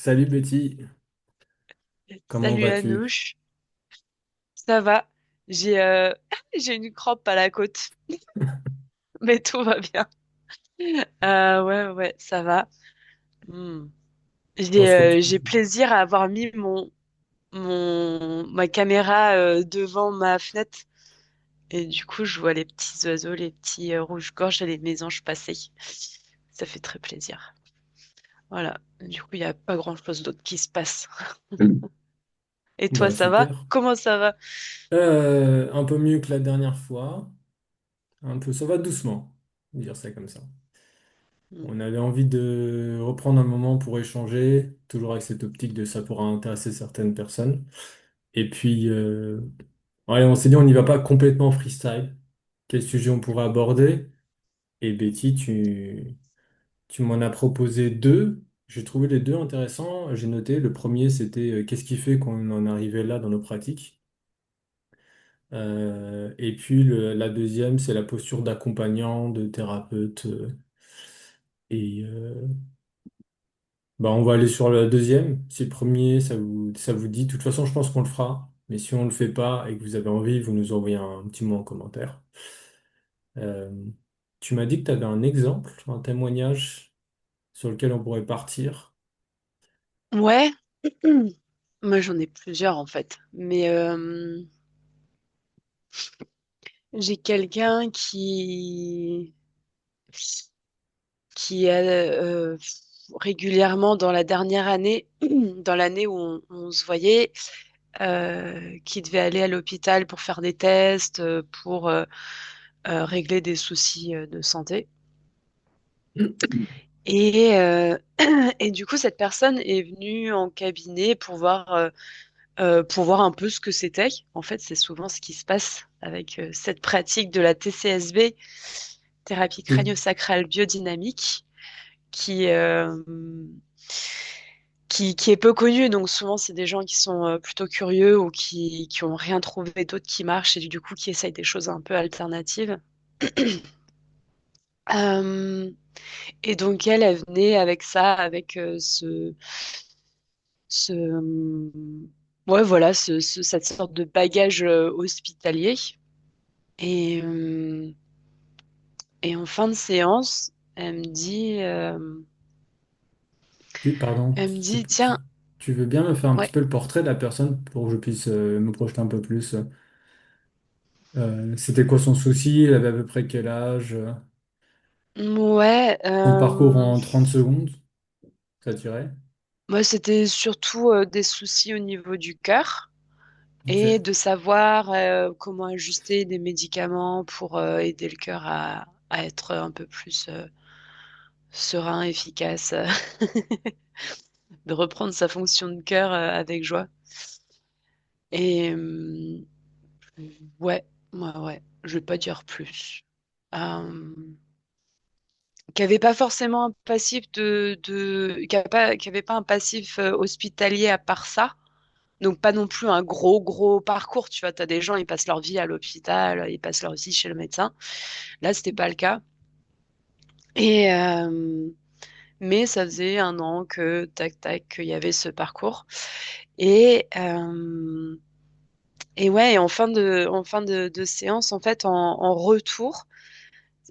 Salut Betty, comment Salut vas-tu? Anouche, ça va? J'ai j'ai une crampe à la côte, mais tout va bien. Ouais, ouais, ça va. Hmm. On se retrouve. J'ai plaisir à avoir mis ma caméra devant ma fenêtre et du coup je vois les petits oiseaux, les petits rouges-gorges et les mésanges passer. Ça fait très plaisir. Voilà. Du coup il n'y a pas grand-chose d'autre qui se passe. Et toi, Bah ça va? super. Comment ça va? Un peu mieux que la dernière fois. Un peu, ça va doucement, on va dire ça comme ça. Hmm. On avait envie de reprendre un moment pour échanger, toujours avec cette optique de ça pourra intéresser certaines personnes. Et puis, ouais, on s'est dit on n'y va pas complètement freestyle. Quel sujet on pourrait aborder? Et Betty, tu m'en as proposé deux. J'ai trouvé les deux intéressants. J'ai noté, le premier, c'était qu'est-ce qui fait qu'on en arrivait là dans nos pratiques. Et puis la deuxième, c'est la posture d'accompagnant, de thérapeute. Bah, on va aller sur la deuxième. Si le premier, ça vous dit. De toute façon, je pense qu'on le fera. Mais si on ne le fait pas et que vous avez envie, vous nous envoyez un petit mot en commentaire. Euh, Tu m'as dit que tu avais un exemple, un témoignage sur lequel on pourrait partir. Ouais. Moi, j'en ai plusieurs en fait. Mais j'ai quelqu'un qui a régulièrement dans la dernière année, dans l'année où on se voyait, qui devait aller à l'hôpital pour faire des tests, pour régler des soucis de santé. Et, et du coup, cette personne est venue en cabinet pour voir un peu ce que c'était. En fait, c'est souvent ce qui se passe avec cette pratique de la TCSB, thérapie Oui. crânio-sacrale biodynamique, qui, euh, qui est peu connue. Donc souvent, c'est des gens qui sont plutôt curieux ou qui ont rien trouvé d'autre qui marche et du coup qui essayent des choses un peu alternatives. Euh, et donc elle venait avec ça, avec ce, ouais, voilà, cette sorte de bagage hospitalier. Et, euh, et en fin de séance, Pardon, elle me dit, tiens, tu veux bien me faire un petit ouais, peu le portrait de la personne pour que je puisse me projeter un peu plus. C'était quoi son souci? Il avait à peu près quel âge? ouais, Son parcours en 30 secondes, ça tirait? moi c'était surtout des soucis au niveau du cœur et Ok. de savoir comment ajuster des médicaments pour aider le cœur à être un peu plus serein, efficace, de reprendre sa fonction de cœur avec joie. Et ouais, ouais, ouais, je vais pas dire plus. Euh, qui avait pas forcément un passif qui avait pas un passif hospitalier à part ça. Donc pas non plus un gros parcours, tu vois, t'as des gens, ils passent leur vie à l'hôpital, ils passent leur vie chez le médecin. Là, c'était pas le cas. Et mais ça faisait un an que tac tac qu'il y avait ce parcours. Et et ouais, en fin de séance, en fait, en retour,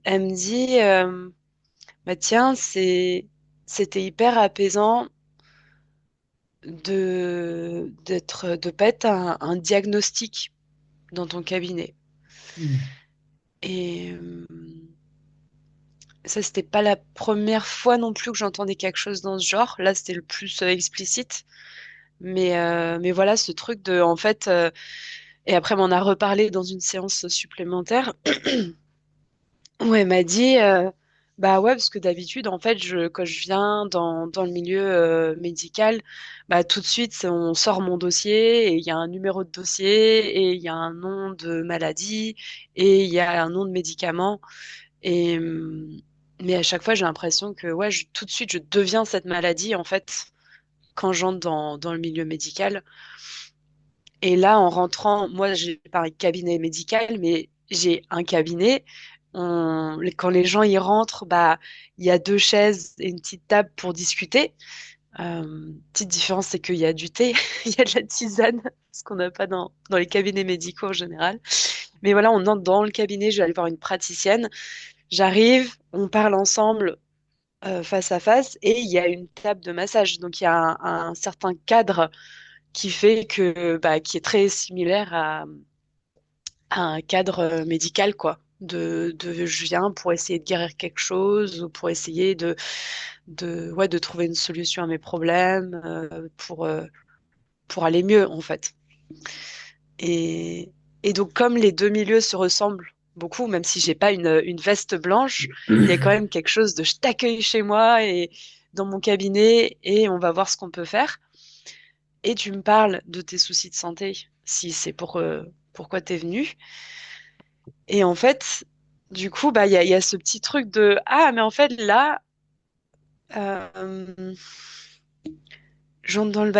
elle me dit, bah tiens, c'était hyper apaisant de pas être un diagnostic dans ton cabinet. Hmm. Et ça, c'était pas la première fois non plus que j'entendais quelque chose dans ce genre. Là, c'était le plus explicite. Mais voilà, ce truc de, en fait, et après, on en a reparlé dans une séance supplémentaire où elle m'a dit, bah ouais, parce que d'habitude, en fait, quand je viens dans le milieu médical, bah tout de suite, on sort mon dossier et il y a un numéro de dossier et il y a un nom de maladie et il y a un nom de médicament. Et, mais à chaque fois, j'ai l'impression que ouais, tout de suite, je deviens cette maladie, en fait, quand j'entre dans le milieu médical. Et là, en rentrant, moi, j'ai pas un cabinet médical, mais j'ai un cabinet. Quand les gens y rentrent, bah, il y a deux chaises et une petite table pour discuter. Petite différence, c'est qu'il y a du thé, il y a de la tisane, ce qu'on n'a pas dans les cabinets médicaux en général. Mais voilà, on entre dans le cabinet, je vais aller voir une praticienne. J'arrive, on parle ensemble face à face et il y a une table de massage. Donc il y a un certain cadre qui fait que, bah, qui est très similaire à un cadre médical, quoi. Je viens pour essayer de guérir quelque chose ou pour essayer ouais, de trouver une solution à mes problèmes, pour aller mieux, en fait. Et, et donc, comme les deux milieux se ressemblent beaucoup, même si j'ai pas une veste blanche, il y a quand même quelque chose de je t'accueille chez moi et dans mon cabinet et on va voir ce qu'on peut faire. Et tu me parles de tes soucis de santé, si c'est pourquoi t'es venu. Et en fait, du coup, bah, il y a ce petit truc de ah, mais en fait, là, euh, j'entre dans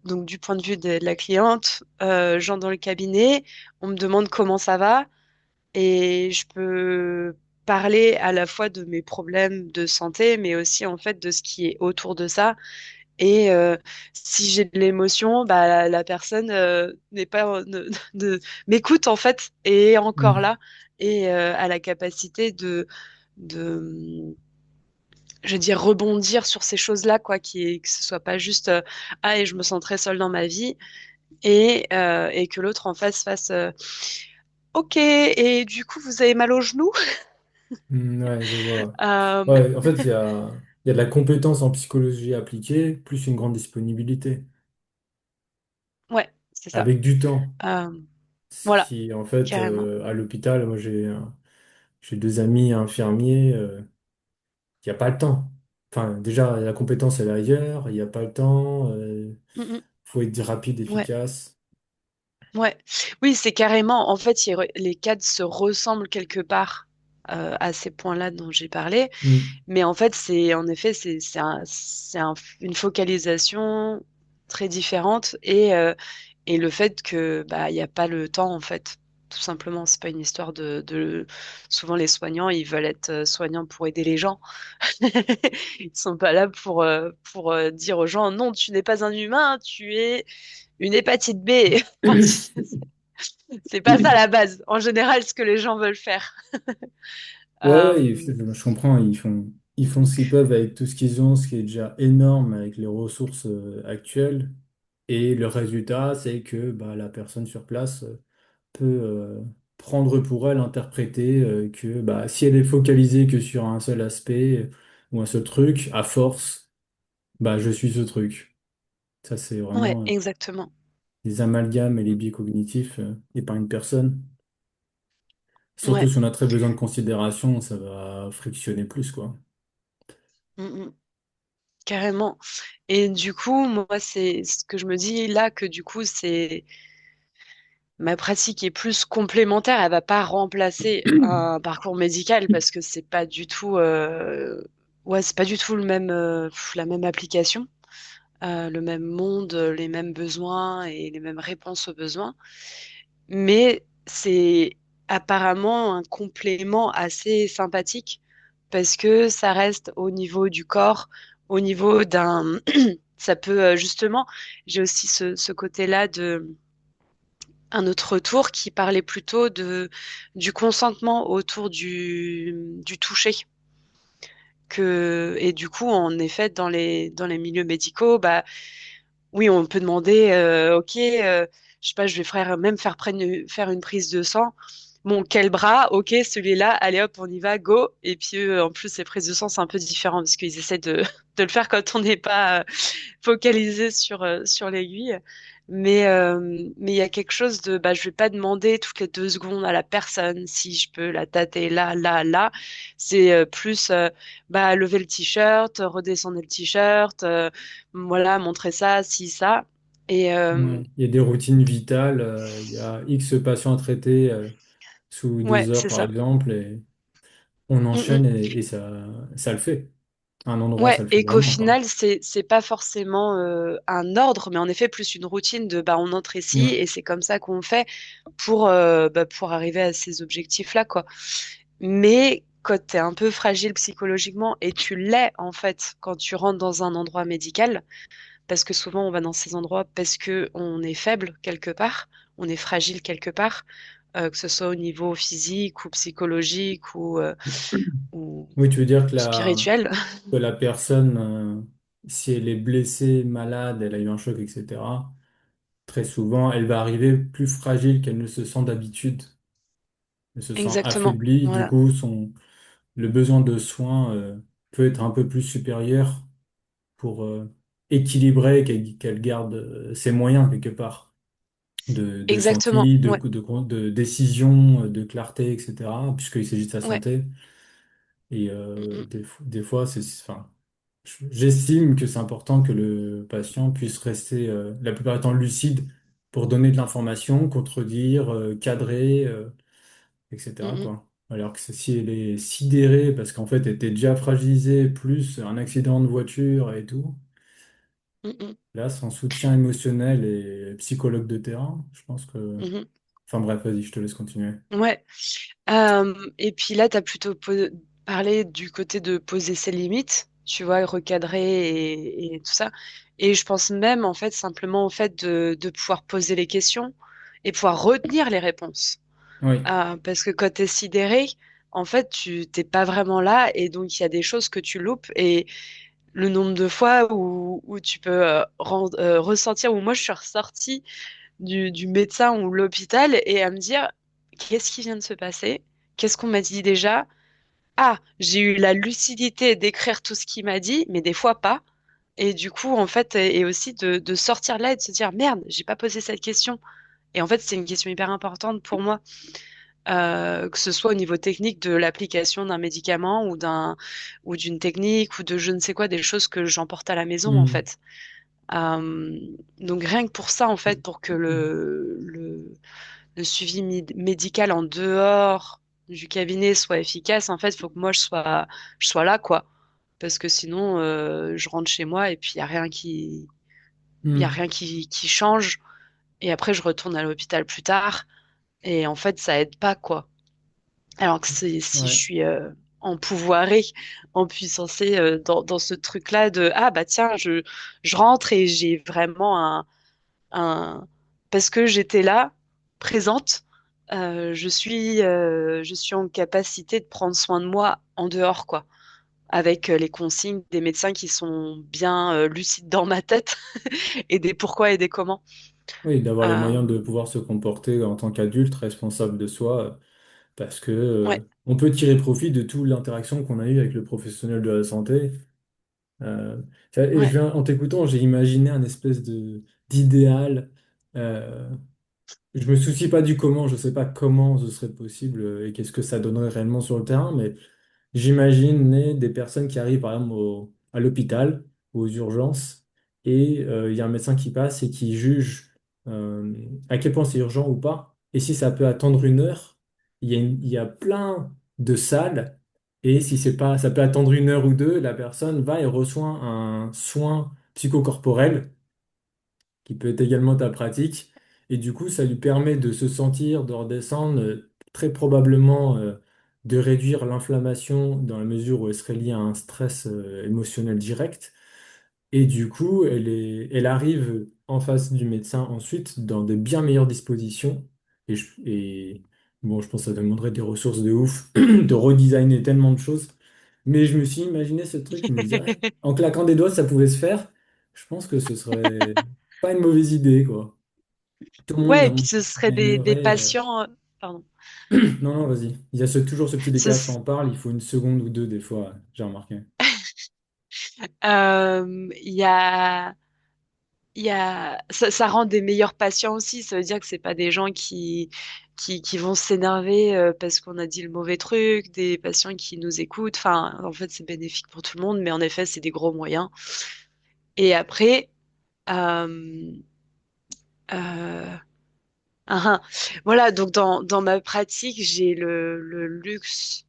donc du point de vue de la cliente, j'entre dans le cabinet, on me demande comment ça va. Et je peux parler à la fois de mes problèmes de santé, mais aussi en fait de ce qui est autour de ça. Et si j'ai de l'émotion, bah, la personne n'est pas m'écoute en fait et est encore Mm. là et a la capacité de je veux dire rebondir sur ces choses-là quoi, que ce soit pas juste ah et je me sens très seule dans ma vie et que l'autre en face fasse OK et du coup vous avez mal au genou. Ouais, je vois. Euh, Ouais, en fait, il y a de la compétence en psychologie appliquée, plus une grande disponibilité, ouais, c'est ça. avec du temps. Euh, Ce voilà, qui, en fait, carrément. à l'hôpital, moi, j'ai deux amis infirmiers, il n'y a pas le temps. Enfin, déjà, la compétence, elle est ailleurs, il n'y a pas le temps, Mm, mm. faut être rapide, Ouais, efficace. ouais. Oui, c'est carrément, en fait, les cadres se ressemblent quelque part à ces points-là dont j'ai parlé. Mm. Mais en fait, en effet, une focalisation très différente et le fait que bah il y a pas le temps en fait. Tout simplement, c'est pas une histoire souvent les soignants, ils veulent être soignants pour aider les gens. Ils sont pas là pour dire aux gens non, tu n'es pas un humain, tu es une hépatite B. Enfin, c'est pas ça la base. En général, ce que les gens veulent faire. Ouais, ouais, Euh, je comprends, ils font ce qu'ils peuvent avec tout ce qu'ils ont, ce qui est déjà énorme avec les ressources actuelles. Et le résultat, c'est que bah, la personne sur place peut prendre pour elle, interpréter que bah, si elle est focalisée que sur un seul aspect ou un seul truc, à force, bah, je suis ce truc. Ça, c'est ouais, vraiment exactement. les amalgames et les biais cognitifs et par une personne. Surtout Ouais. si on a très besoin de considération, ça va frictionner plus, quoi. Mm, mm. Carrément. Et du coup, moi, c'est ce que je me dis là, que du coup, c'est ma pratique est plus complémentaire. Elle va pas remplacer un parcours médical parce que c'est pas du tout, ouais, c'est pas du tout la même application, le même monde, les mêmes besoins et les mêmes réponses aux besoins. Mais c'est apparemment un complément assez sympathique parce que ça reste au niveau du corps, au niveau d'un... Ça peut justement, j'ai aussi ce côté-là de un autre retour qui parlait plutôt du consentement autour du toucher. Et du coup, en effet, dans les milieux médicaux, bah, oui, on peut demander, OK, je sais pas, je vais faire une prise de sang. Bon, quel bras? OK, celui-là, allez hop, on y va, go. Et puis, en plus, les prises de sang, c'est un peu différent parce qu'ils essaient de le faire quand on n'est pas focalisé sur l'aiguille. Mais il y a quelque chose de, bah, je vais pas demander toutes les 2 secondes à la personne si je peux la tâter là, là, là. C'est plus, bah, lever le t-shirt, redescendre le t-shirt, voilà, montrer ça, si, ça. Et Ouais. Il y a des routines vitales, il y a X patients à traiter sous ouais, 2 heures c'est par ça. exemple, et on Mm, enchaîne mm. et ça le fait. À un endroit, Ouais, ça le fait et qu'au vraiment, quoi. final, c'est pas forcément un ordre, mais en effet plus une routine de bah on entre ici Ouais. et c'est comme ça qu'on fait pour arriver à ces objectifs-là, quoi. Mais quand tu es un peu fragile psychologiquement, et tu l'es en fait quand tu rentres dans un endroit médical, parce que souvent on va dans ces endroits parce que on est faible quelque part, on est fragile quelque part, que ce soit au niveau physique ou psychologique ou Oui, tu veux dire que spirituel. la personne, si elle est blessée, malade, elle a eu un choc, etc., très souvent, elle va arriver plus fragile qu'elle ne se sent d'habitude. Elle se sent Exactement. affaiblie, du Voilà. coup, le besoin de soins, peut être un peu plus supérieur pour, équilibrer, qu'elle garde, ses moyens quelque part de Exactement. ressenti, Ouais. de décision, de clarté, etc., puisqu'il s'agit de sa Ouais. santé. Et Mm, mm, des fois, enfin, j'estime que c'est important que le patient puisse rester, la plupart du temps lucide pour donner de l'information, contredire, cadrer, etc., mm, quoi. Alors que si elle est sidérée parce qu'en fait elle était déjà fragilisée, plus un accident de voiture et tout, mm, mm, là, son soutien émotionnel et psychologue de terrain, je pense que... mm, Enfin bref, vas-y, je te laisse continuer. ouais. Et puis là, tu as plutôt parlé du côté de poser ses limites, tu vois, recadrer et tout ça. Et je pense même, en fait, simplement au fait de pouvoir poser les questions et pouvoir retenir les réponses. Oui. Parce que quand tu es sidéré, en fait, tu t'es pas vraiment là et donc il y a des choses que tu loupes. Et le nombre de fois où tu peux ressentir, où moi je suis ressortie du médecin ou l'hôpital et à me dire, qu'est-ce qui vient de se passer? Qu'est-ce qu'on m'a dit déjà? Ah, j'ai eu la lucidité d'écrire tout ce qu'il m'a dit, mais des fois pas. Et du coup, en fait, et aussi de sortir de là et de se dire, merde, j'ai pas posé cette question. Et en fait, c'est une question hyper importante pour moi, que ce soit au niveau technique de l'application d'un médicament ou d'une technique ou de je ne sais quoi, des choses que j'emporte à la maison, en Hmm. fait. Euh, donc rien que pour ça, en fait, pour que le suivi médical en dehors du cabinet soit efficace, en fait, il faut que moi je sois là, quoi. Parce que sinon, je rentre chez moi et puis il y a Hmm. rien qui change. Et après, je retourne à l'hôpital plus tard. Et en fait, ça aide pas, quoi. Alors que si je Ouais. suis empouvoirée, empuissancée dans ce truc-là de ah bah tiens, je rentre et j'ai vraiment un parce que j'étais là, présente, je suis en capacité de prendre soin de moi en dehors, quoi, avec les consignes des médecins qui sont bien lucides dans ma tête et des pourquoi et des comment. Oui, d'avoir les Euh, moyens de pouvoir se comporter en tant qu'adulte responsable de soi, parce que, ouais, on peut tirer profit de toute l'interaction qu'on a eue avec le professionnel de la santé. Euh, et ouais, en t'écoutant, j'ai imaginé un espèce de d'idéal. euh, je me soucie pas du comment, je sais pas comment ce serait possible, et qu'est-ce que ça donnerait réellement sur le terrain, mais j'imagine des personnes qui arrivent par exemple à l'hôpital, aux urgences, et il y a un médecin qui passe et qui juge, à quel point c'est urgent ou pas. Et si ça peut attendre une heure, il y a plein de salles, et si c'est pas, ça peut attendre une heure ou deux, la personne va et reçoit un soin psychocorporel qui peut être également ta pratique. Et du coup, ça lui permet de se sentir, de redescendre, très probablement, de réduire l'inflammation dans la mesure où elle serait liée à un stress, émotionnel direct. Et du coup, elle arrive en face du médecin ensuite dans de bien meilleures dispositions. Bon, je pense que ça demanderait des ressources de ouf de redesigner tellement de choses. Mais je me suis imaginé ce truc, je me disais, ouais, en claquant des doigts, ça pouvait se faire. Je pense que ce serait pas une mauvaise idée, quoi. Tout le monde ouais, et puis ce serait des gagnerait. patients, pardon. Non, non, vas-y. Il y a toujours ce petit Ce, décalage quand on parle, il faut une seconde ou deux des fois, j'ai remarqué. il y a ça rend des meilleurs patients aussi. Ça veut dire que c'est pas des gens qui vont s'énerver parce qu'on a dit le mauvais truc, des patients qui nous écoutent. Enfin, en fait, c'est bénéfique pour tout le monde, mais en effet, c'est des gros moyens. Et après, euh, euh, ah, voilà, donc dans ma pratique, j'ai le luxe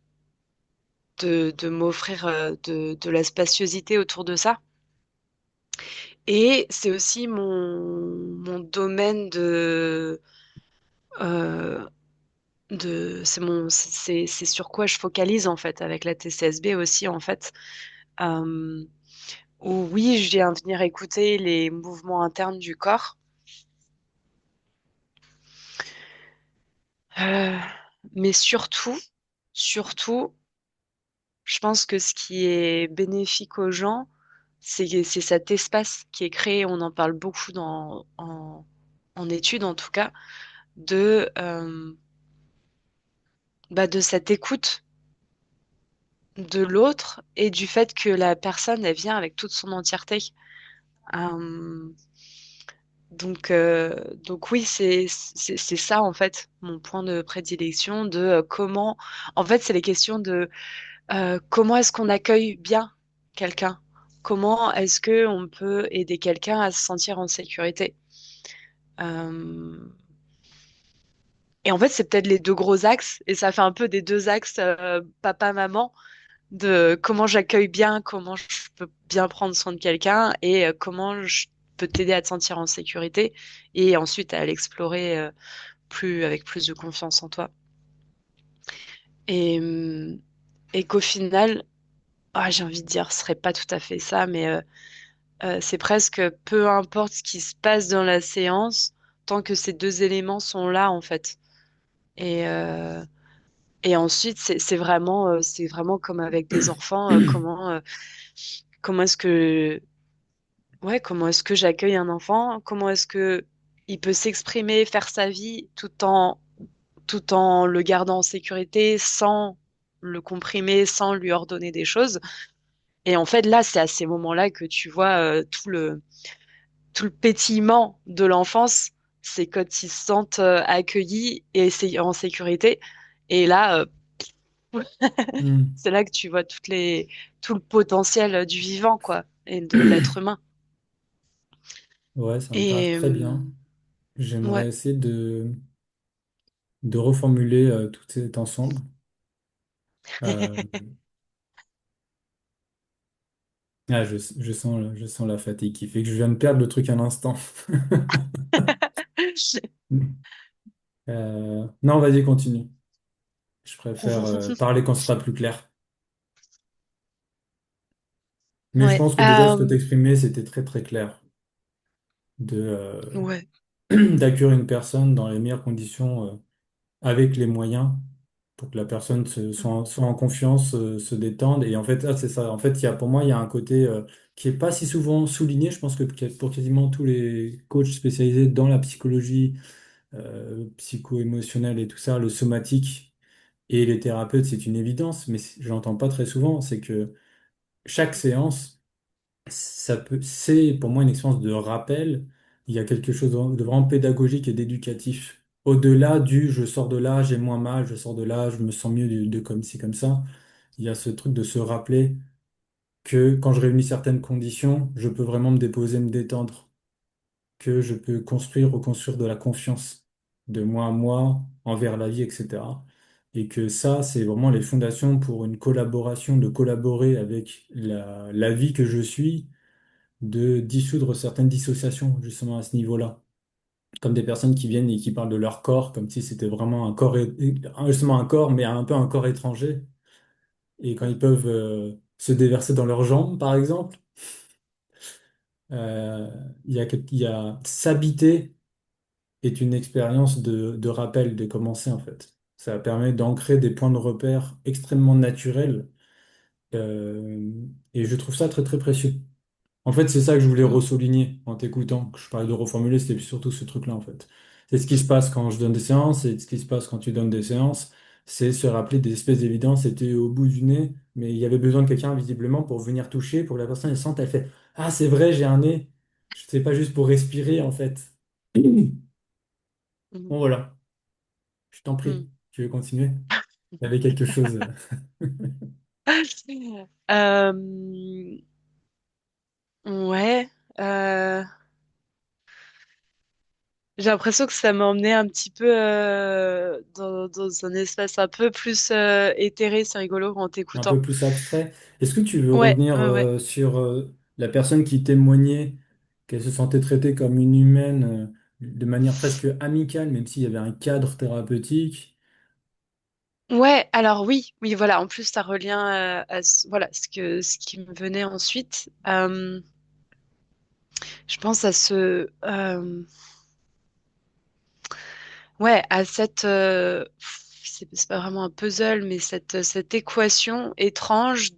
de m'offrir de la spaciosité autour de ça. Et c'est aussi mon domaine de, euh, c'est sur quoi je focalise en fait avec la TCSB aussi en fait. Euh, Où oui, je viens venir écouter les mouvements internes du corps. Euh, mais surtout, je pense que ce qui est bénéfique aux gens, c'est cet espace qui est créé, on en parle beaucoup en études en tout cas, de, de cette écoute de l'autre et du fait que la personne, elle vient avec toute son entièreté. Euh, donc oui, c'est ça en fait mon point de prédilection de comment. En fait, c'est les questions de comment est-ce qu'on accueille bien quelqu'un? Comment est-ce que on peut aider quelqu'un à se sentir en sécurité? Euh, Et en fait, c'est peut-être les deux gros axes, et ça fait un peu des deux axes papa-maman, de comment j'accueille bien, comment je peux bien prendre soin de quelqu'un, et comment je peux t'aider à te sentir en sécurité, et ensuite à l'explorer avec plus de confiance en toi. Et, et qu'au final, j'ai envie de dire, ce serait pas tout à fait ça, mais c'est presque peu importe ce qui se passe dans la séance, tant que ces deux éléments sont là, en fait. Et, euh, et ensuite, c'est vraiment comme avec des enfants, comment est-ce que, ouais, comment est-ce que j'accueille un enfant? Comment est-ce que il peut s'exprimer, faire sa vie tout en le gardant en sécurité, sans le comprimer, sans lui ordonner des choses. Et en fait, là, c'est à ces moments-là que tu vois tout le pétillement de l'enfance. C'est quand ils se sentent accueillis et en sécurité. Et là, Hmm. c'est là que tu vois tout le potentiel du vivant, quoi, et de l'être humain. Ouais, ça me parle Et très bien. J'aimerais ouais. essayer de reformuler tout cet ensemble. Euh, je sens la fatigue qui fait que je viens de perdre le truc un instant. Non, vas-y, continue. Je préfère parler quand ce sera plus clair. Mais je Ouais. pense que déjà ce que tu exprimais, c'était très très clair de, Ouais. d'accueillir une personne dans les meilleures conditions avec les moyens pour que la personne soit en confiance, se détende. Et en fait, c'est ça. En fait, pour moi, il y a un côté qui est pas si souvent souligné. Je pense que pour quasiment tous les coachs spécialisés dans la psychologie psycho-émotionnelle et tout ça, le somatique et les thérapeutes, c'est une évidence, mais je l'entends pas très souvent. C'est que chaque séance, c'est pour moi une expérience de rappel. Il y a quelque chose de vraiment pédagogique et d'éducatif. Au-delà du je sors de là, j'ai moins mal, je sors de là, je me sens mieux de comme ci, comme ça. Il y a ce truc de se rappeler que quand je réunis certaines conditions, je peux vraiment me déposer, me détendre, que je peux construire, reconstruire de la confiance de moi à moi, envers la vie, etc. Et que ça, c'est vraiment les fondations pour une collaboration, de collaborer avec la vie que je suis de dissoudre certaines dissociations justement à ce niveau-là. Comme des personnes qui viennent et qui parlent de leur corps, comme si c'était vraiment un corps, justement un corps, mais un peu un corps étranger. Et quand ils peuvent se déverser dans leurs jambes, par exemple, euh, il y a s'habiter est une expérience de rappel, de commencer en fait. Ça permet d'ancrer des points de repère extrêmement naturels. euh, et je trouve ça très très précieux. En fait, c'est ça que je voulais Mm. ressouligner en t'écoutant. Que je parlais de reformuler, c'était surtout ce truc-là, en fait. C'est ce qui se passe quand je donne des séances, et ce qui se passe quand tu donnes des séances. C'est se rappeler des espèces d'évidence, c'était au bout du nez, mais il y avait besoin de quelqu'un, visiblement, pour venir toucher, pour que la personne, elle sente, elle fait, ah, c'est vrai, j'ai un nez. C'est pas juste pour respirer, en fait. Mm. Bon, voilà. Je t'en prie. Mm. Tu veux continuer? Il y avait quelque chose. Euh, ouais. euh, j'ai l'impression que ça m'a emmené un petit peu dans un espace un peu plus éthéré. C'est rigolo en Un peu t'écoutant. plus abstrait. Est-ce que tu veux Ouais, revenir ouais, ouais. sur la personne qui témoignait qu'elle se sentait traitée comme une humaine de manière presque amicale, même s'il y avait un cadre thérapeutique? Ouais, alors oui, oui, voilà. En plus, ça revient voilà, ce qui me venait ensuite. Je pense à ouais, à c'est pas vraiment un puzzle, mais cette équation étrange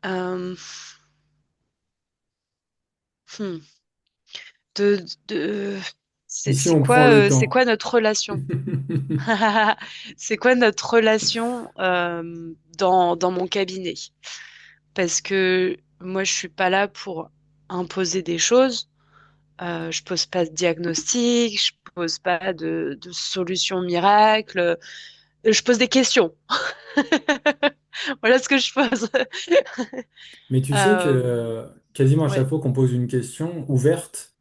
euh, hmm, de, Ici, on prend le c'est temps. quoi notre relation? C'est quoi notre relation dans mon cabinet? Parce que moi, je suis pas là pour imposer des choses. Je pose pas de diagnostic, je pose pas de solution miracle. Je pose des questions. Voilà ce que je pose. Mais tu sais que Euh, quasiment à chaque ouais. fois qu'on pose une question ouverte,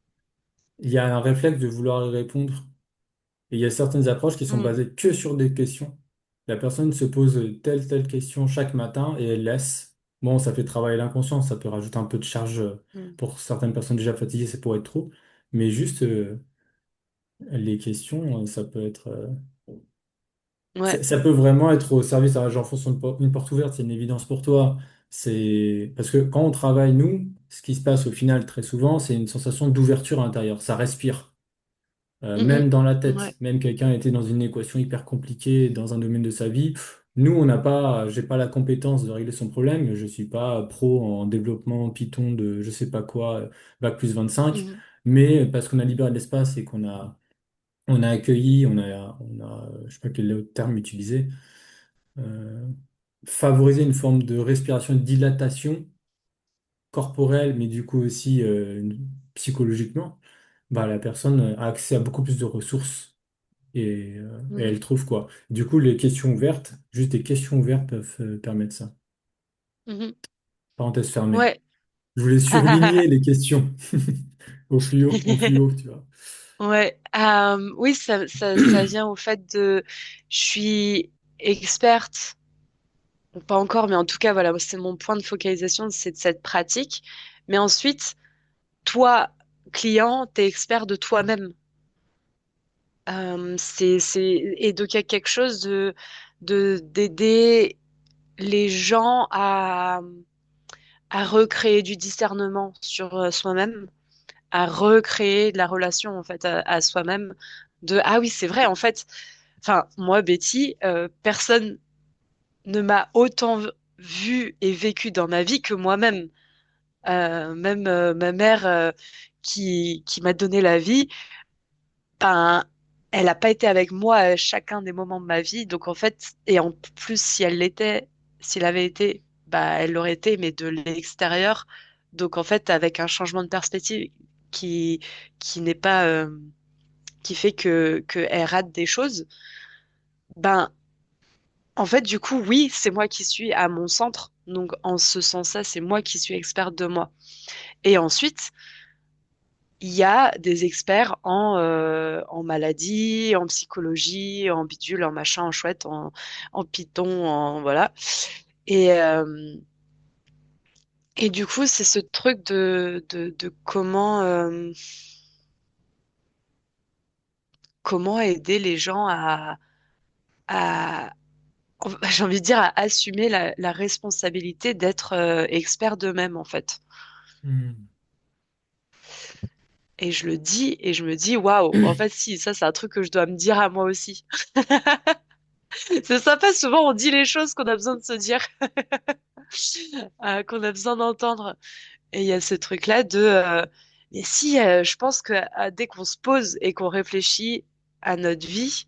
il y a un réflexe de vouloir y répondre. Et il y a certaines approches qui sont Mm, basées que sur des questions. La personne se pose telle question chaque matin et elle laisse. Bon, ça fait travailler l'inconscient, ça peut rajouter un peu de charge mm. pour certaines personnes déjà fatiguées, c'est pour être trop. Mais juste les questions, ça peut être, Ouais. ça peut vraiment être au service. Alors, j'enfonce une porte ouverte, c'est une évidence pour toi. C'est parce que quand on travaille, nous, ce qui se passe au final très souvent, c'est une sensation d'ouverture à l'intérieur. Ça respire. Mhm. Même dans la Ouais. tête, même quelqu'un était dans une équation hyper compliquée dans un domaine de sa vie. Nous, on n'a pas, j'ai pas la compétence de régler son problème. Je suis pas pro en développement Python de je sais pas quoi, bac plus 25. Mhm. Mais parce qu'on a libéré de l'espace et on a accueilli, je sais pas quel est le terme utilisé, euh, favoriser une forme de respiration, de dilatation corporelle, mais du coup aussi psychologiquement, bah, la personne a accès à beaucoup plus de ressources et elle Mhm. trouve quoi. Du coup, les questions ouvertes, juste des questions ouvertes peuvent permettre ça. Mhm. Parenthèse fermée. Ouais. Je voulais surligner les questions au plus haut, tu vois. Ouais. Oui, ça vient au fait je suis experte, ou pas encore, mais en tout cas, voilà, c'est mon point de focalisation, c'est de cette pratique. Mais ensuite, toi, client, t'es expert de toi-même. Et donc il y a quelque chose d'aider les gens à recréer du discernement sur soi-même, à recréer de la relation en fait à soi-même. Ah oui, c'est vrai en fait. Enfin, moi, Betty, personne ne m'a autant vu et vécu dans ma vie que moi-même. Même ma mère qui m'a donné la vie, ben, elle n'a pas été avec moi à chacun des moments de ma vie. Donc en fait, et en plus, si elle l'était, s'il avait été, bah, elle l'aurait été, mais de l'extérieur. Donc en fait, avec un changement de perspective qui, qui n'est pas, qui fait que elle rate des choses, ben, en fait, du coup, oui, c'est moi qui suis à mon centre. Donc en ce sens-là, c'est moi qui suis experte de moi. Et ensuite, il y a des experts en maladie, en psychologie, en bidule, en machin, en chouette, en python, en voilà. Et, euh, et du coup, c'est ce truc de comment aider les gens à j'ai envie de dire, à assumer la responsabilité d'être expert d'eux-mêmes, en fait. Hmm. Et je le dis et je me dis, waouh, en fait, si, ça, c'est un truc que je dois me dire à moi aussi. C'est sympa, souvent on dit les choses qu'on a besoin de se dire, qu'on a besoin d'entendre. Et il y a ce truc-là mais si, je pense que dès qu'on se pose et qu'on réfléchit à notre vie,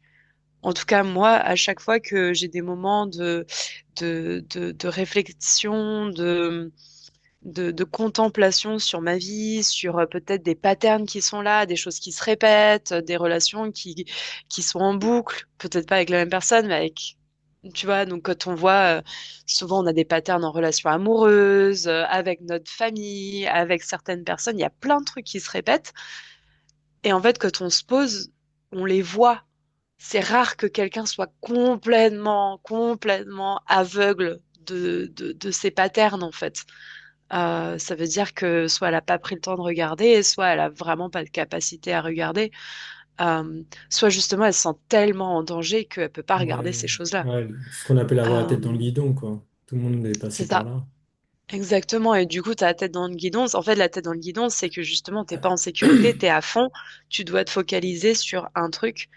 en tout cas moi, à chaque fois que j'ai des moments de réflexion, de contemplation sur ma vie, sur peut-être des patterns qui sont là, des choses qui se répètent, des relations qui sont en boucle, peut-être pas avec la même personne, mais avec, tu vois, donc quand on voit, souvent on a des patterns en relation amoureuse, avec notre famille, avec certaines personnes, il y a plein de trucs qui se répètent. Et en fait, quand on se pose, on les voit. C'est rare que quelqu'un soit complètement aveugle de ces patterns, en fait. Ça veut dire que soit elle n'a pas pris le temps de regarder, soit elle a vraiment pas de capacité à regarder. soit justement elle se sent tellement en danger qu'elle peut pas regarder Ouais, ces choses-là. ouais, ce qu'on appelle avoir la tête dans le Euh, guidon, quoi. Tout le monde est passé c'est par ça. là. Exactement, et du coup, t'as la tête dans le guidon. En fait, la tête dans le guidon, c'est que justement, t'es pas en sécurité, t'es à fond, tu dois te focaliser sur un truc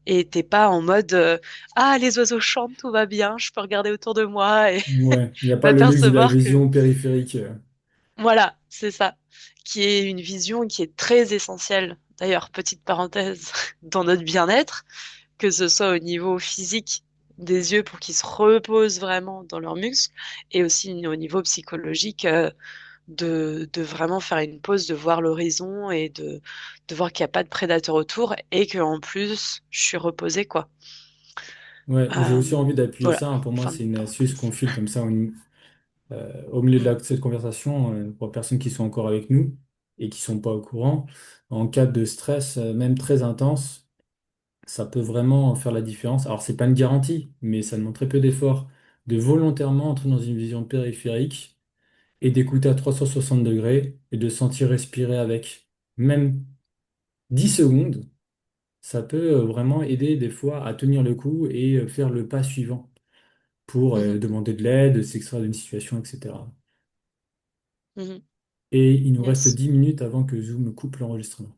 et t'es pas en mode ah, les oiseaux chantent, tout va bien, je peux regarder autour de moi et Ouais, il n'y a pas le luxe de la m'apercevoir que vision périphérique. voilà, c'est ça, qui est une vision qui est très essentielle. D'ailleurs, petite parenthèse, dans notre bien-être, que ce soit au niveau physique des yeux pour qu'ils se reposent vraiment dans leurs muscles et aussi au niveau psychologique. De vraiment faire une pause, de voir l'horizon et de voir qu'il n'y a pas de prédateur autour et que en plus, je suis reposée, quoi. Ouais, j'ai aussi envie d'appuyer Voilà, ça, hein. Pour moi, fin de c'est une astuce qu'on parenthèse. file comme ça au milieu de Mm, cette conversation pour les personnes qui sont encore avec nous et qui sont pas au courant. En cas de stress, même très intense, ça peut vraiment faire la différence. Alors, c'est pas une garantie, mais ça demande très peu d'efforts de volontairement entrer dans une vision périphérique et d'écouter à 360 degrés et de sentir respirer avec. Même 10 secondes, ça peut vraiment aider des fois à tenir le coup et faire le pas suivant pour mhm, demander de l'aide, s'extraire d'une situation, etc. mhm. Et il nous reste Yes. 10 minutes avant que Zoom coupe l'enregistrement.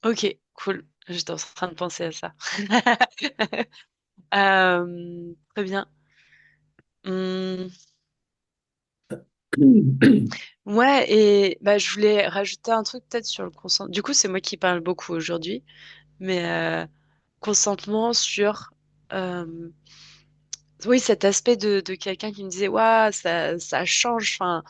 Ok, cool. J'étais en train de penser à ça. Très bien. Hum, ouais, et bah, je voulais rajouter un truc peut-être sur le consentement. Du coup, c'est moi qui parle beaucoup aujourd'hui, mais consentement sur oui, cet aspect de quelqu'un qui me disait, waouh, ça change. Enfin,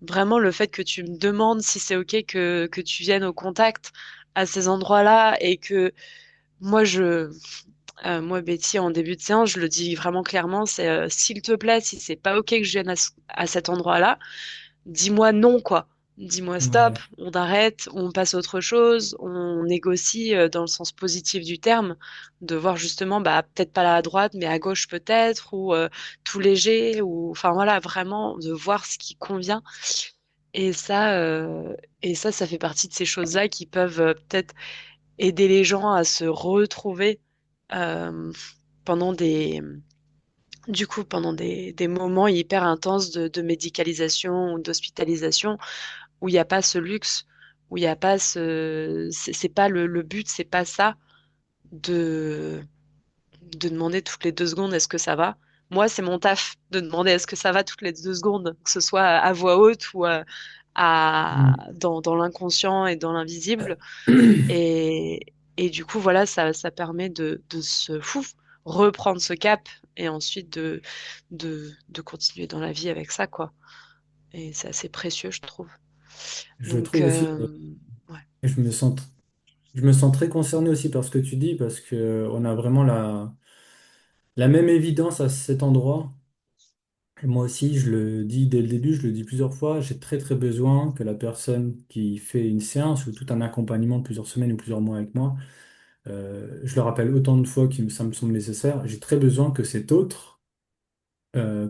vraiment, le fait que tu me demandes si c'est OK que tu viennes au contact à ces endroits-là et que moi, moi, Betty, en début de séance, je le dis vraiment clairement, c'est s'il te plaît, si c'est pas OK que je vienne à cet endroit-là, dis-moi non, quoi. Dis-moi stop, Ouais, on arrête, on passe à autre chose, on négocie dans le sens positif du terme, de voir justement, bah, peut-être pas là à droite, mais à gauche peut-être, ou tout léger, ou enfin voilà, vraiment de voir ce qui convient. Et ça, euh, et ça fait partie de ces choses-là qui peuvent peut-être aider les gens à se retrouver euh, pendant pendant des moments hyper intenses de médicalisation ou d'hospitalisation où il n'y a pas ce luxe, où il n'y a pas c'est pas le but, c'est pas ça de, de demander toutes les 2 secondes est-ce que ça va. Moi, c'est mon taf de demander est-ce que ça va toutes les 2 secondes, que ce soit à voix haute ou mm. dans l'inconscient et dans l'invisible. Et, et du coup, voilà, ça permet de se reprendre ce cap et ensuite de continuer dans la vie avec ça, quoi. Et c'est assez précieux, je trouve. Je Donc, trouve aussi, ouais. je me sens, je me sens très concerné aussi par ce que tu dis, parce que on a vraiment la même évidence à cet endroit. Et moi aussi, je le dis dès le début, je le dis plusieurs fois, j'ai très très besoin que la personne qui fait une séance ou tout un accompagnement de plusieurs semaines ou plusieurs mois avec moi, je le rappelle autant de fois que ça me semble nécessaire, j'ai très besoin que cet autre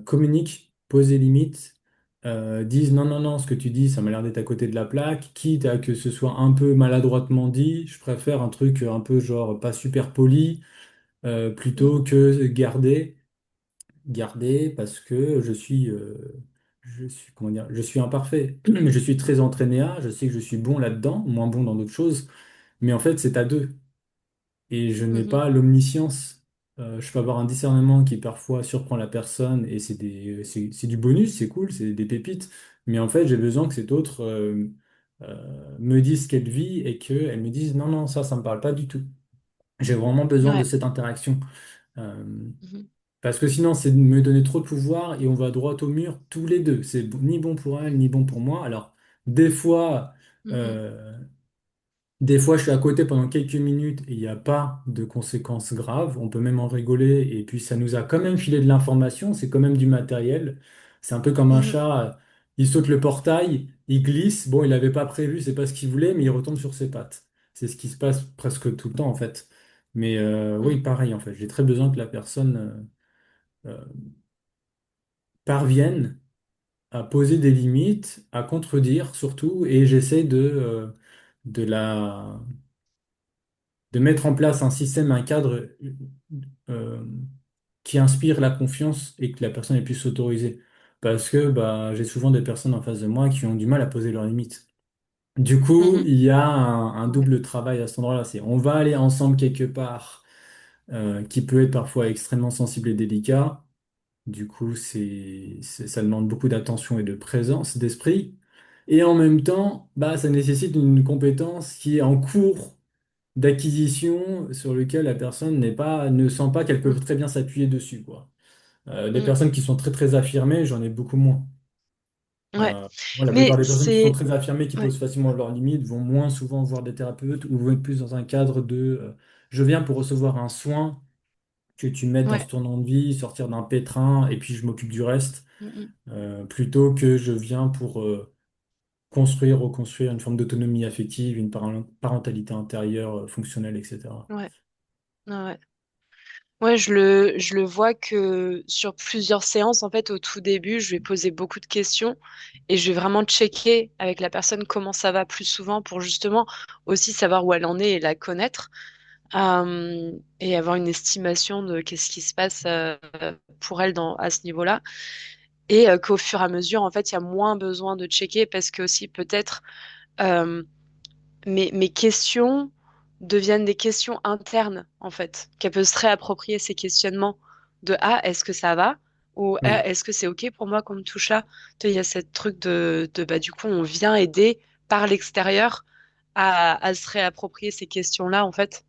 communiquent, posent des limites, disent non, non, non, ce que tu dis, ça m'a l'air d'être à côté de la plaque, quitte à que ce soit un peu maladroitement dit, je préfère un truc un peu genre pas super poli, Mm, plutôt que garder parce que je suis, comment dire, je suis imparfait. Je suis très entraîné je sais que je suis bon là-dedans, moins bon dans d'autres choses, mais en fait, c'est à deux et je n'ai mhm, pas l'omniscience. Je peux avoir un discernement qui parfois surprend la personne et c'est du bonus, c'est cool, c'est des pépites. Mais en fait, j'ai besoin que cet autre me dise ce qu'elle vit et qu'elle me dise non, non, ça me parle pas du tout. J'ai vraiment besoin de ouais. cette interaction. Euh, Mhm, Parce que sinon, c'est de me donner trop de pouvoir et on va droit au mur tous les deux. C'est ni bon pour elle, ni bon pour moi. Alors, des fois, mhm, euh, des fois, je suis à côté pendant quelques minutes et il n'y a pas de conséquences graves. On peut même en rigoler et puis ça nous a quand même filé de l'information. C'est quand même du matériel. C'est un peu comme un mhm, chat. Il saute le portail, il glisse. Bon, il n'avait pas prévu, c'est pas ce qu'il voulait, mais il retombe sur ses pattes. C'est ce qui se passe presque tout le temps en fait. Mais oui, mhm. pareil en fait. J'ai très besoin que la personne parvienne à poser des limites, à contredire surtout, et j'essaie de de mettre en place un système, un cadre euh, qui inspire la confiance et que la personne puisse s'autoriser. Parce que bah, j'ai souvent des personnes en face de moi qui ont du mal à poser leurs limites. Du coup, Mhm. il y a un Ouais. double travail à cet endroit-là. C'est on va aller ensemble quelque part qui peut être parfois extrêmement sensible et délicat. Du coup, ça demande beaucoup d'attention et de présence d'esprit. Et en même temps, bah, ça nécessite une compétence qui est en cours d'acquisition sur lequel la personne ne sent pas qu'elle peut Mm. très bien s'appuyer dessus, quoi. Des Mm. personnes qui sont très très affirmées, j'en ai beaucoup moins. Ouais. Moi, la plupart Mais des personnes qui sont c'est... très affirmées, qui Ouais. posent facilement leurs limites, vont moins souvent voir des thérapeutes ou vont être plus dans un cadre de je viens pour recevoir un soin que tu me mettes dans ce Ouais. tournant de vie, sortir d'un pétrin et puis je m'occupe du reste, Mm, mm. plutôt que je viens pour construire, reconstruire une forme d'autonomie affective, une parentalité intérieure fonctionnelle, etc. Ouais. Ouais. Ouais. Ouais, je le vois que sur plusieurs séances, en fait, au tout début, je vais poser beaucoup de questions et je vais vraiment checker avec la personne comment ça va plus souvent pour justement aussi savoir où elle en est et la connaître et avoir une estimation de qu'est-ce qui se passe pour elle à ce niveau-là. Et qu'au fur et à mesure, en fait, il y a moins besoin de checker parce que aussi peut-être euh, mes questions deviennent des questions internes, en fait, qu'elle peut se réapproprier ces questionnements de ah, est-ce que ça va? Ou ah, Oui, est-ce que c'est OK pour moi qu'on me touche là? Tu sais, il y a cette truc de bah, du coup, on vient aider par l'extérieur à se réapproprier ces questions-là, en fait.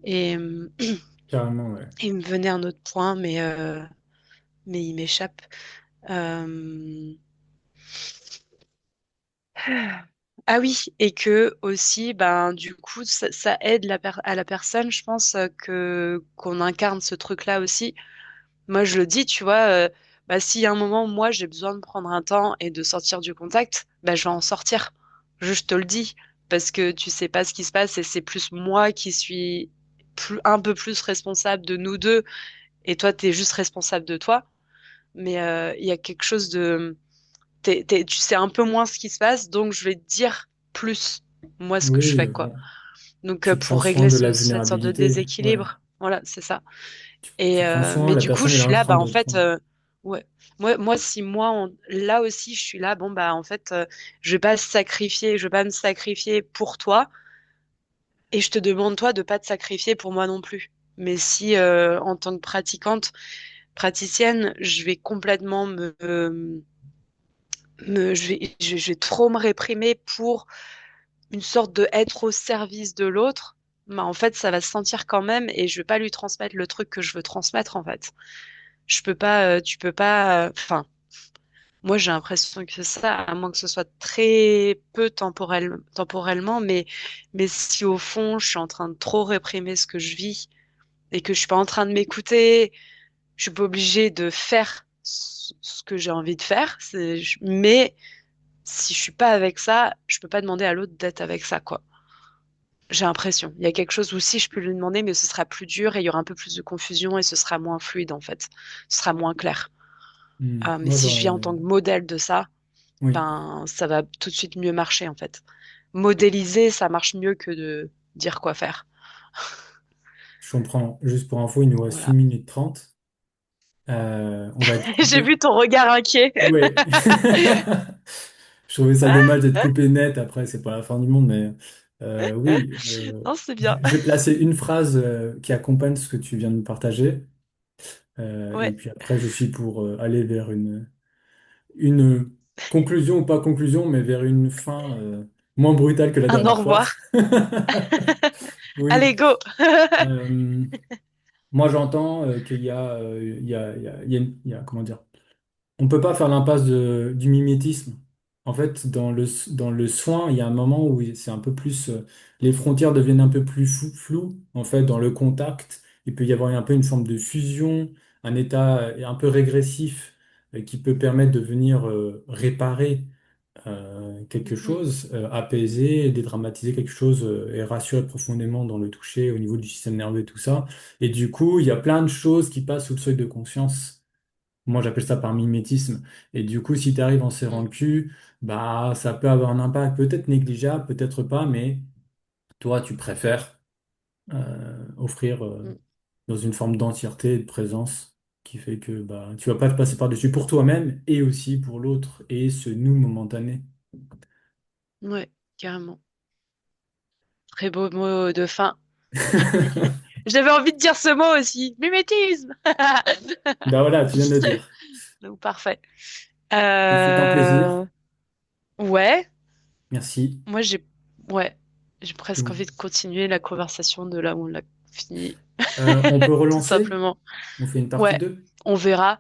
Et carrément, ouais. il me venait un autre point, mais il m'échappe. Euh, Ah oui, et que aussi, ben du coup, ça aide à la personne, je pense que qu'on incarne ce truc-là aussi. Moi, je le dis, tu vois, bah, s'il y a un moment, moi, j'ai besoin de prendre un temps et de sortir du contact, bah, je vais en sortir. Je te le dis, parce que tu sais pas ce qui se passe et c'est plus moi qui suis un peu plus responsable de nous deux et toi, t'es juste responsable de toi. Mais il y a quelque chose de tu sais un peu moins ce qui se passe, donc je vais te dire plus moi ce que je Oui, fais quoi. Donc tu prends pour soin régler de la cette sorte de vulnérabilité, ouais. déséquilibre, voilà, c'est ça. Tu Et prends soin, mais la du coup, personne je elle est suis en là, train bah en de fait, prendre. ouais. Moi, si moi, là aussi, je suis là, bon bah en fait, je vais pas sacrifier, je vais pas me sacrifier pour toi, et je te demande toi de pas te sacrifier pour moi non plus. Mais si en tant que praticienne, je vais complètement je vais trop me réprimer pour une sorte de être au service de l'autre, bah, en fait, ça va se sentir quand même et je vais pas lui transmettre le truc que je veux transmettre, en fait. Je peux pas, tu peux pas, enfin, moi, j'ai l'impression que ça, à moins que ce soit très peu temporellement, mais si au fond, je suis en train de trop réprimer ce que je vis et que je suis pas en train de m'écouter, je suis pas obligée de faire ce que j'ai envie de faire, mais si je suis pas avec ça, je peux pas demander à l'autre d'être avec ça, quoi. J'ai l'impression. Il y a quelque chose où si je peux lui demander, mais ce sera plus dur et il y aura un peu plus de confusion et ce sera moins fluide en fait. Ce sera moins clair. Mais Moi, si je viens en tant que modèle de ça, oui, ben ça va tout de suite mieux marcher en fait. Modéliser, ça marche mieux que de dire quoi faire. je comprends. Juste pour info, il nous reste une Voilà. minute 30. On va être J'ai coupé. vu ton regard inquiet. Ouais. Je trouvais ça dommage d'être coupé net. Après, c'est pas la fin du monde, mais oui. Non, c'est bien. Je vais placer une phrase qui accompagne ce que tu viens de me partager. Et Ouais. puis après, je suis pour aller vers une conclusion ou pas conclusion, mais vers une fin moins brutale que la Un au dernière fois. revoir. Oui. Allez, go. Euh, Moi, j'entends qu'il y a, comment dire, on peut pas faire l'impasse du mimétisme. En fait, dans le soin, il y a un moment où c'est un peu plus, les frontières deviennent un peu plus floues. En fait, dans le contact, il peut y avoir un peu une forme de fusion, un état un peu régressif qui peut permettre de venir réparer quelque Mhm, chose, apaiser, dédramatiser quelque chose et rassurer profondément dans le toucher au niveau du système nerveux et tout ça. Et du coup, il y a plein de choses qui passent sous le seuil de conscience. Moi, j'appelle ça par mimétisme. Et du coup, si tu arrives en serrant mhm, le cul, bah, ça peut avoir un impact peut-être négligeable, peut-être pas, mais toi, tu préfères. offrir Mm. dans une forme d'entièreté et de présence qui fait que bah, tu vas pas te passer par-dessus pour toi-même et aussi pour l'autre et ce nous momentané. Ouais, carrément. Très beau mot de fin. J'avais envie de dire ce mot aussi. Mimétisme! Ben voilà, tu viens de le dire. Donc, parfait. Ce fut un Euh, plaisir. Ouais, Merci. moi ouais, j'ai Puis presque envie de continuer la conversation de là où on l'a fini, on peut tout relancer? simplement. On fait une partie Ouais, 2. on verra.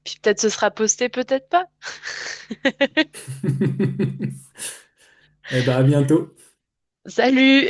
Puis peut-être ce sera posté, peut-être pas. Eh ben à bientôt. Salut!